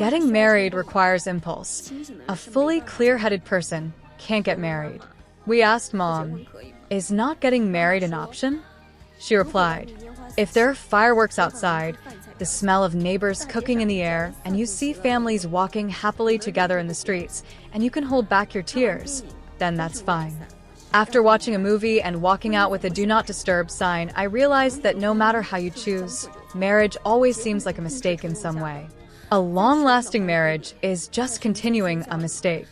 Getting married requires impulse. A fully clear-headed person can't get married. We asked Mom, is not getting married an option? She replied, if there are fireworks outside, the smell of neighbors cooking in the air, and you see families walking happily together in the streets, and you can hold back your tears, then that's fine. After watching a movie and walking out with a do not disturb sign, I realized that no matter how you choose, marriage always seems like a mistake in some way. A long-lasting marriage is just continuing a mistake.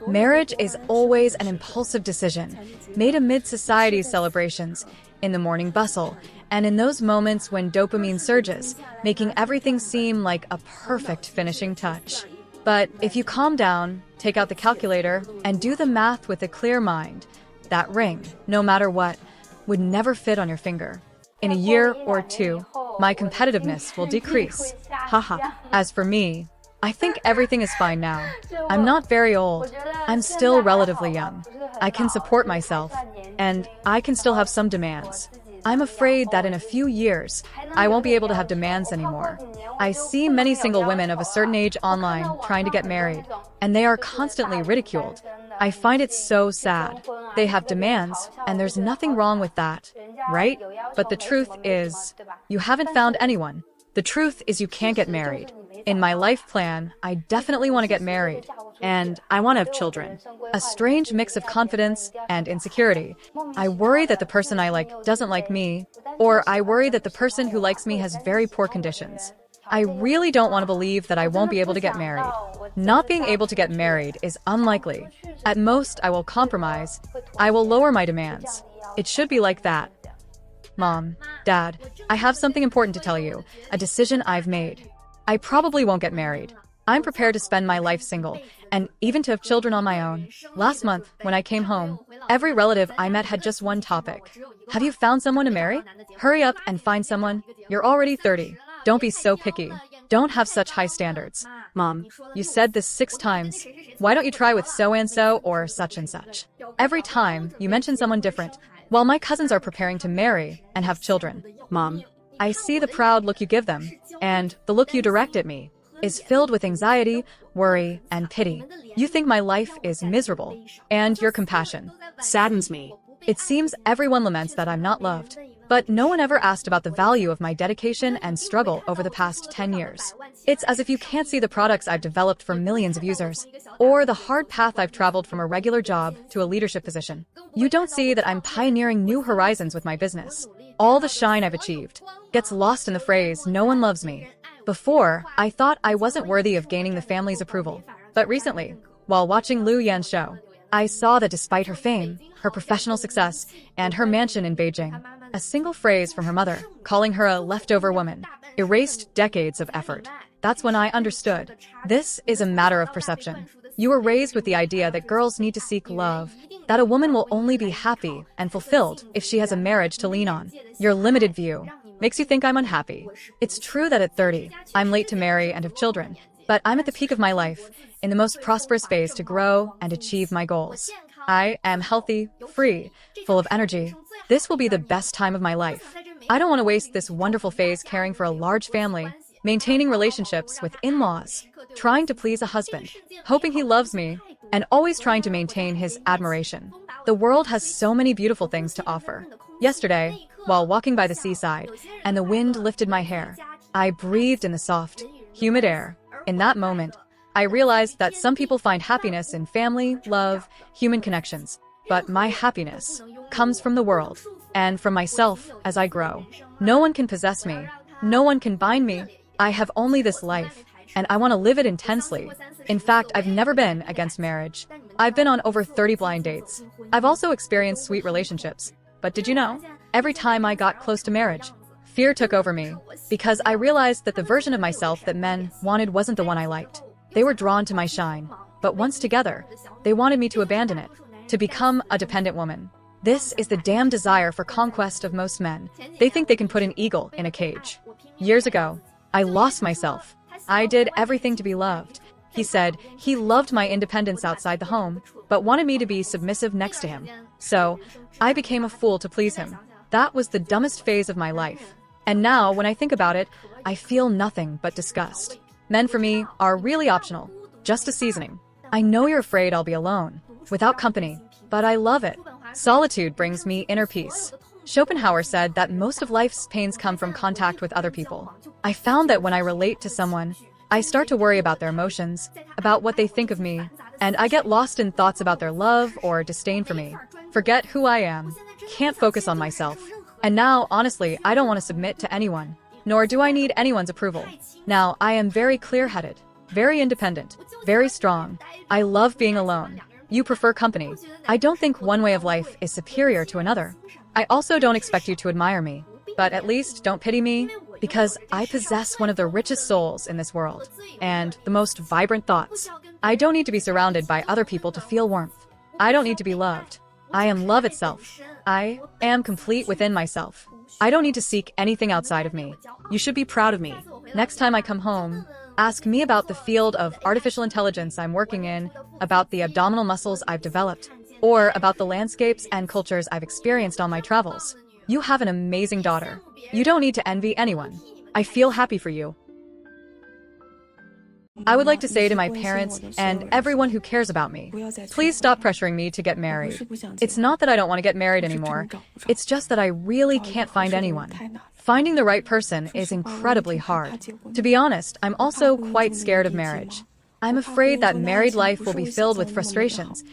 Marriage is always an impulsive decision, made amid society's celebrations, in the morning bustle, and in those moments when dopamine surges, making everything seem like a perfect finishing touch. But if you calm down, take out the calculator, and do the math with a clear mind, that ring, no matter what, would never fit on your finger. In a year or two, my competitiveness will decrease. Haha. As for me, I think everything is fine now. I'm not very old. I'm still relatively young. I can support myself, and I can still have some demands. I'm afraid that in a few years, I won't be able to have demands anymore. I see many single women of a certain age online trying to get married, and they are constantly ridiculed. I find it so sad. They have demands, and there's nothing wrong with that, right? But the truth is, you haven't found anyone. The truth is you can't get married. In my life plan, I definitely want to get married, and I want to have children. A strange mix of confidence and insecurity. I worry that the person I like doesn't like me, or I worry that the person who likes me has very poor conditions. I really don't want to believe that I won't be able to get married. Not being able to get married is unlikely. At most, I will compromise. I will lower my demands. It should be like that. Mom, Dad, I have something important to tell you, a decision I've made. I probably won't get married. I'm prepared to spend my life single, and even to have children on my own. Last month, when I came home, every relative I met had just one topic. Have you found someone to marry? Hurry up and find someone. You're already 30. Don't be so picky. Don't have such high standards. Mom, you said this 6 times. Why don't you try with so-and-so or such and such? Every time, you mention someone different, while my cousins are preparing to marry and have children. Mom, I see the proud look you give them, and the look you direct at me is filled with anxiety, worry, and pity. You think my life is miserable, and your compassion saddens me. It seems everyone laments that I'm not loved, but no one ever asked about the value of my dedication and struggle over the past 10 years. It's as if you can't see the products I've developed for millions of users, or the hard path I've traveled from a regular job to a leadership position. You don't see that I'm pioneering new horizons with my business. All the shine I've achieved gets lost in the phrase, no one loves me. Before, I thought I wasn't worthy of gaining the family's approval. But recently, while watching Lu Yan's show, I saw that despite her fame, her professional success, and her mansion in Beijing, a single phrase from her mother, calling her a leftover woman, erased decades of effort. That's when I understood. This is a matter of perception. You were raised with the idea that girls need to seek love, that a woman will only be happy and fulfilled if she has a marriage to lean on. Your limited view makes you think I'm unhappy. It's true that at 30, I'm late to marry and have children, but I'm at the peak of my life, in the most prosperous phase to grow and achieve my goals. I am healthy, free, full of energy. This will be the best time of my life. I don't want to waste this wonderful phase caring for a large family, maintaining relationships with in-laws, trying to please a husband, hoping he loves me, and always trying to maintain his admiration. The world has so many beautiful things to offer. Yesterday, while walking by the seaside, and the wind lifted my hair, I breathed in the soft, humid air. In that moment, I realized that some people find happiness in family, love, human connections. But my happiness comes from the world, and from myself as I grow. No one can possess me. No one can bind me. I have only this life, and I want to live it intensely. In fact, I've never been against marriage. I've been on over 30 blind dates. I've also experienced sweet relationships. But did you know? Every time I got close to marriage, fear took over me, because I realized that the version of myself that men wanted wasn't the one I liked. They were drawn to my shine, but once together, they wanted me to abandon it, to become a dependent woman. This is the damn desire for conquest of most men. They think they can put an eagle in a cage. Years ago, I lost myself. I did everything to be loved. He said he loved my independence outside the home, but wanted me to be submissive next to him. So, I became a fool to please him. That was the dumbest phase of my life. And now, when I think about it, I feel nothing but disgust. Men for me are really optional, just a seasoning. I know you're afraid I'll be alone, without company, but I love it. Solitude brings me inner peace. Schopenhauer said that most of life's pains come from contact with other people. I found that when I relate to someone, I start to worry about their emotions, about what they think of me, and I get lost in thoughts about their love or disdain for me. Forget who I am. Can't focus on myself. And now, honestly, I don't want to submit to anyone, nor do I need anyone's approval. Now, I am very clear-headed, very independent, very strong. I love being alone. You prefer company. I don't think one way of life is superior to another. I also don't expect you to admire me, but at least don't pity me, because I possess one of the richest souls in this world, and the most vibrant thoughts. I don't need to be surrounded by other people to feel warmth. I don't need to be loved. I am love itself. I am complete within myself. I don't need to seek anything outside of me. You should be proud of me. Next time I come home, ask me about the field of artificial intelligence I'm working in, about the abdominal muscles I've developed, or about the landscapes and cultures I've experienced on my travels. You have an amazing daughter. You don't need to envy anyone. I feel happy for you. I would like to say to my parents and everyone who cares about me, please stop pressuring me to get married. It's not that I don't want to get married anymore. It's just that I really can't find anyone. Finding the right person is incredibly hard. To be honest, I'm also quite scared of marriage. I'm afraid that married life will be filled with frustrations.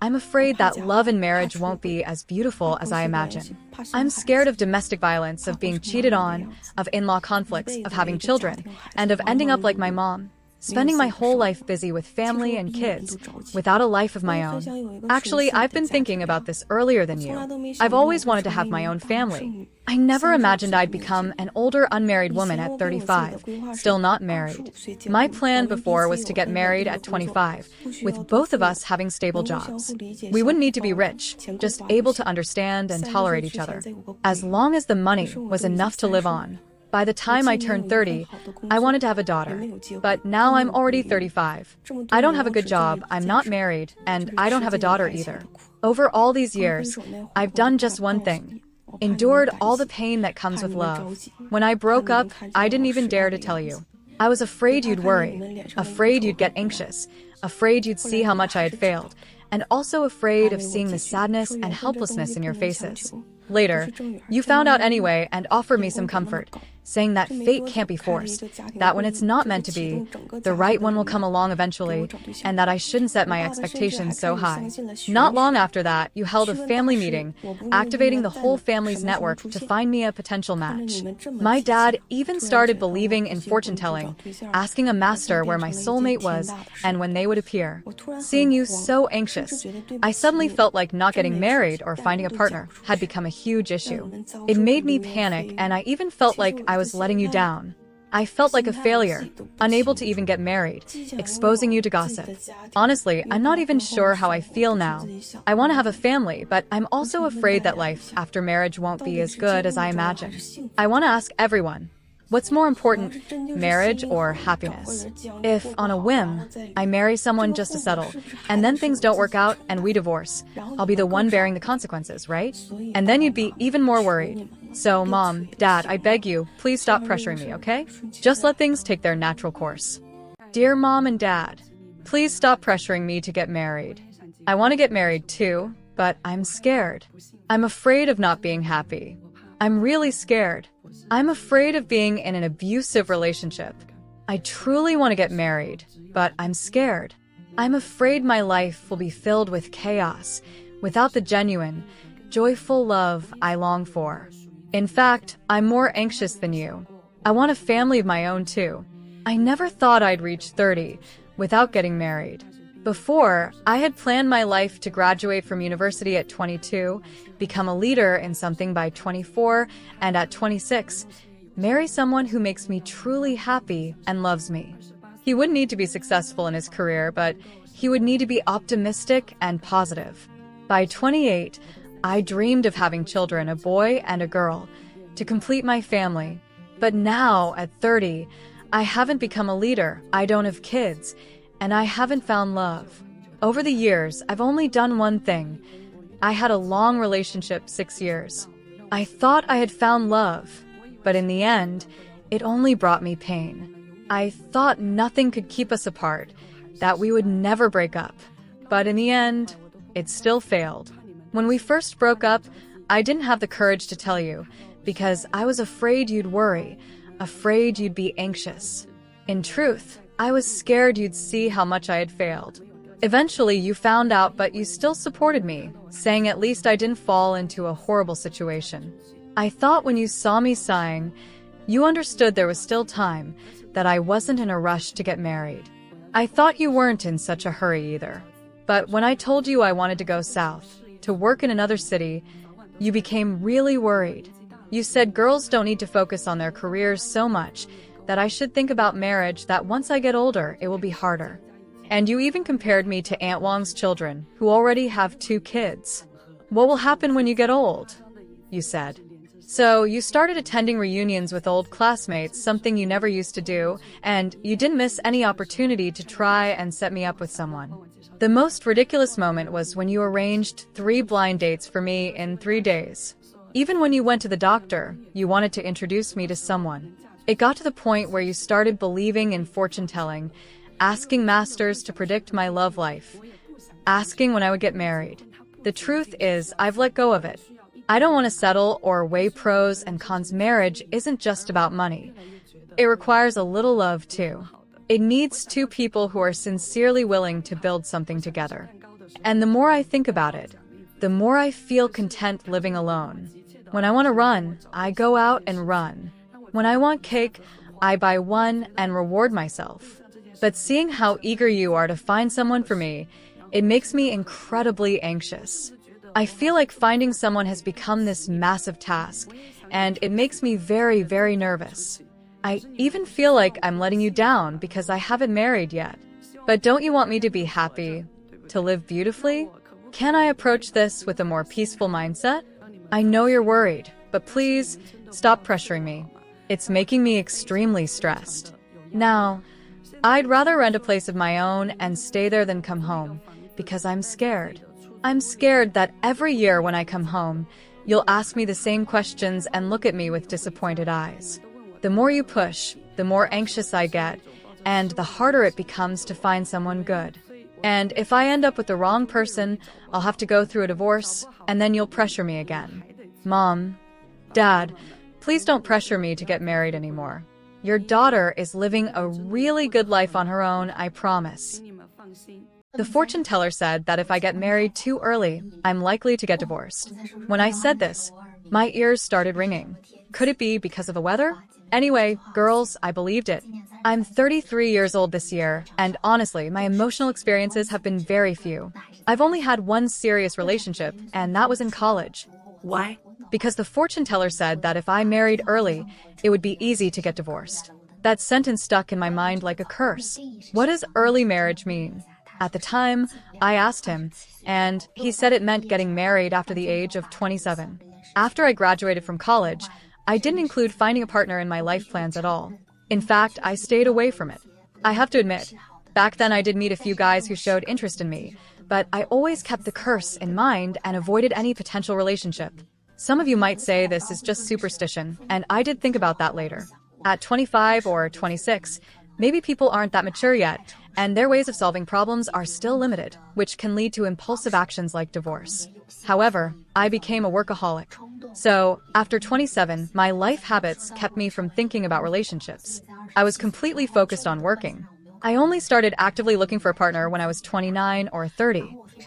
I'm afraid that love in marriage won't be as beautiful as I imagine. I'm scared of domestic violence, of being cheated on, of in-law conflicts, of having children, and of ending up like my mom, spending my whole life busy with family and kids, without a life of my own. Actually, I've been thinking about this earlier than you. I've always wanted to have my own family. I never imagined I'd become an older unmarried woman at 35, still not married. My plan before was to get married at 25, with both of us having stable jobs. We wouldn't need to be rich, just able to understand and tolerate each other, as long as the money was enough to live on. By the time I turned 30, I wanted to have a daughter, but now I'm already 35. I don't have a good job, I'm not married, and I don't have a daughter either. Over all these years, I've done just one thing: endured all the pain that comes with love. When I broke up, I didn't even dare to tell you. I was afraid you'd worry, afraid you'd get anxious, afraid you'd see how much I had failed, and also afraid of seeing the sadness and helplessness in your faces. Later, you found out anyway and offered me some comfort, saying that fate can't be forced, that when it's not meant to be, the right one will come along eventually, and that I shouldn't set my expectations so high. Not long after that, you held a family meeting, activating the whole family's network to find me a potential match. My dad even started believing in fortune-telling, asking a master where my soulmate was and when they would appear. Seeing you so anxious, I suddenly felt like not getting married or finding a partner had become a huge issue. It made me panic, and I even felt like I was letting you down. I felt like a failure, unable to even get married, exposing you to gossip. Honestly, I'm not even sure how I feel now. I want to have a family, but I'm also afraid that life after marriage won't be as good as I imagine. I want to ask everyone, what's more important, marriage or happiness? If, on a whim, I marry someone just to settle, and then things don't work out and we divorce, I'll be the one bearing the consequences, right? And then you'd be even more worried. So, Mom, Dad, I beg you, please stop pressuring me, okay? Just let things take their natural course. Dear Mom and Dad, please stop pressuring me to get married. I want to get married too, but I'm scared. I'm afraid of not being happy. I'm really scared. I'm afraid of being in an abusive relationship. I truly want to get married, but I'm scared. I'm afraid my life will be filled with chaos, without the genuine, joyful love I long for. In fact, I'm more anxious than you. I want a family of my own too. I never thought I'd reach 30 without getting married. Before, I had planned my life to graduate from university at 22, become a leader in something by 24, and at 26, marry someone who makes me truly happy and loves me. He wouldn't need to be successful in his career, but he would need to be optimistic and positive. By 28, I dreamed of having children, a boy and a girl, to complete my family. But now, at 30, I haven't become a leader, I don't have kids, and I haven't found love. Over the years, I've only done one thing. I had a long relationship, 6 years. I thought I had found love, but in the end, it only brought me pain. I thought nothing could keep us apart, that we would never break up. But in the end, it still failed. When we first broke up, I didn't have the courage to tell you, because I was afraid you'd worry, afraid you'd be anxious. In truth, I was scared you'd see how much I had failed. Eventually, you found out, but you still supported me, saying at least I didn't fall into a horrible situation. I thought when you saw me sighing, you understood there was still time, that I wasn't in a rush to get married. I thought you weren't in such a hurry either. But when I told you I wanted to go south, to work in another city, you became really worried. You said girls don't need to focus on their careers so much, that I should think about marriage, that once I get older, it will be harder. And you even compared me to Aunt Wang's children, who already have 2 kids. What will happen when you get old? You said. So you started attending reunions with old classmates, something you never used to do, and you didn't miss any opportunity to try and set me up with someone. The most ridiculous moment was when you arranged 3 blind dates for me in 3 days. Even when you went to the doctor, you wanted to introduce me to someone. It got to the point where you started believing in fortune-telling, asking masters to predict my love life, asking when I would get married. The truth is, I've let go of it. I don't want to settle or weigh pros and cons. Marriage isn't just about money. It requires a little love, too. It needs 2 people who are sincerely willing to build something together. And the more I think about it, the more I feel content living alone. When I want to run, I go out and run. When I want cake, I buy one and reward myself. But seeing how eager you are to find someone for me, it makes me incredibly anxious. I feel like finding someone has become this massive task, and it makes me very, very nervous. I even feel like I'm letting you down because I haven't married yet. But don't you want me to be happy, to live beautifully? Can I approach this with a more peaceful mindset? I know you're worried, but please, stop pressuring me. It's making me extremely stressed. Now, I'd rather rent a place of my own and stay there than come home, because I'm scared. I'm scared that every year when I come home, you'll ask me the same questions and look at me with disappointed eyes. The more you push, the more anxious I get, and the harder it becomes to find someone good. And if I end up with the wrong person, I'll have to go through a divorce, and then you'll pressure me again. Mom, Dad, please don't pressure me to get married anymore. Your daughter is living a really good life on her own, I promise. The fortune teller said that if I get married too early, I'm likely to get divorced. When I said this, my ears started ringing. Could it be because of the weather? Anyway, girls, I believed it. I'm 33 years old this year, and honestly, my emotional experiences have been very few. I've only had one serious relationship, and that was in college. Why? Because the fortune teller said that if I married early, it would be easy to get divorced. That sentence stuck in my mind like a curse. What does early marriage mean? At the time, I asked him, and he said it meant getting married after the age of 27. After I graduated from college, I didn't include finding a partner in my life plans at all. In fact, I stayed away from it. I have to admit, back then I did meet a few guys who showed interest in me, but I always kept the curse in mind and avoided any potential relationship. Some of you might say this is just superstition, and I did think about that later. At 25 or 26, maybe people aren't that mature yet, and their ways of solving problems are still limited, which can lead to impulsive actions like divorce. However, I became a workaholic. So, after 27, my life habits kept me from thinking about relationships. I was completely focused on working. I only started actively looking for a partner when I was 29 or 30.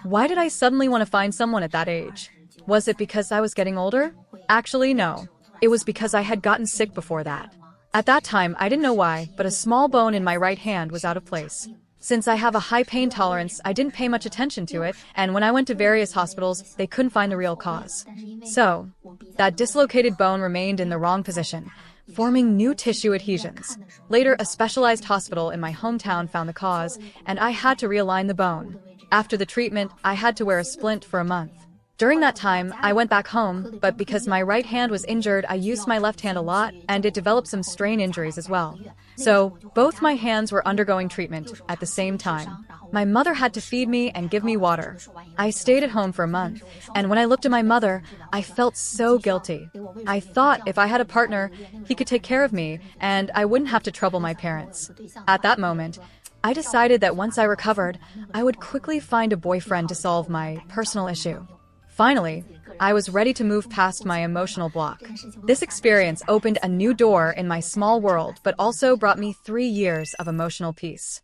Why did I suddenly want to find someone at that age? Was it because I was getting older? Actually, no. It was because I had gotten sick before that. At that time, I didn't know why, but a small bone in my right hand was out of place. Since I have a high pain tolerance, I didn't pay much attention to it, and when I went to various hospitals, they couldn't find the real cause. So, that dislocated bone remained in the wrong position, forming new tissue adhesions. Later, a specialized hospital in my hometown found the cause, and I had to realign the bone. After the treatment, I had to wear a splint for a month. During that time, I went back home, but because my right hand was injured, I used my left hand a lot, and it developed some strain injuries as well. So, both my hands were undergoing treatment at the same time. My mother had to feed me and give me water. I stayed at home for a month, and when I looked at my mother, I felt so guilty. I thought if I had a partner, he could take care of me, and I wouldn't have to trouble my parents. At that moment, I decided that once I recovered, I would quickly find a boyfriend to solve my personal issue. Finally, I was ready to move past my emotional block. This experience opened a new door in my small world, but also brought me 3 years of emotional peace.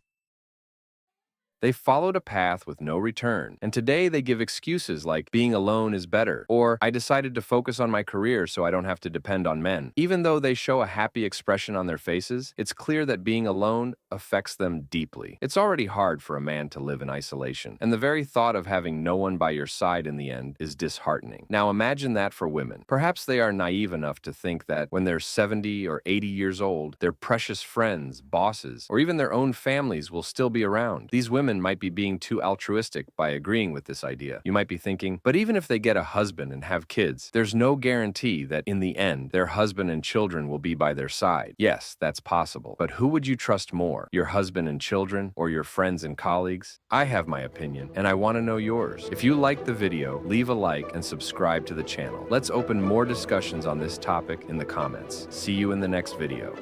They followed a path with no return, and today they give excuses like being alone is better, or I decided to focus on my career so I don't have to depend on men. Even though they show a happy expression on their faces, it's clear that being alone affects them deeply. It's already hard for a man to live in isolation, and the very thought of having no one by your side in the end is disheartening. Now imagine that for women. Perhaps they are naive enough to think that when they're 70 or 80 years old, their precious friends, bosses, or even their own families will still be around. These women might be being too altruistic by agreeing with this idea. You might be thinking, but even if they get a husband and have kids, there's no guarantee that in the end, their husband and children will be by their side. Yes, that's possible. But who would you trust more, your husband and children or your friends and colleagues? I have my opinion, and I want to know yours. If you liked the video, leave a like and subscribe to the channel. Let's open more discussions on this topic in the comments. See you in the next video.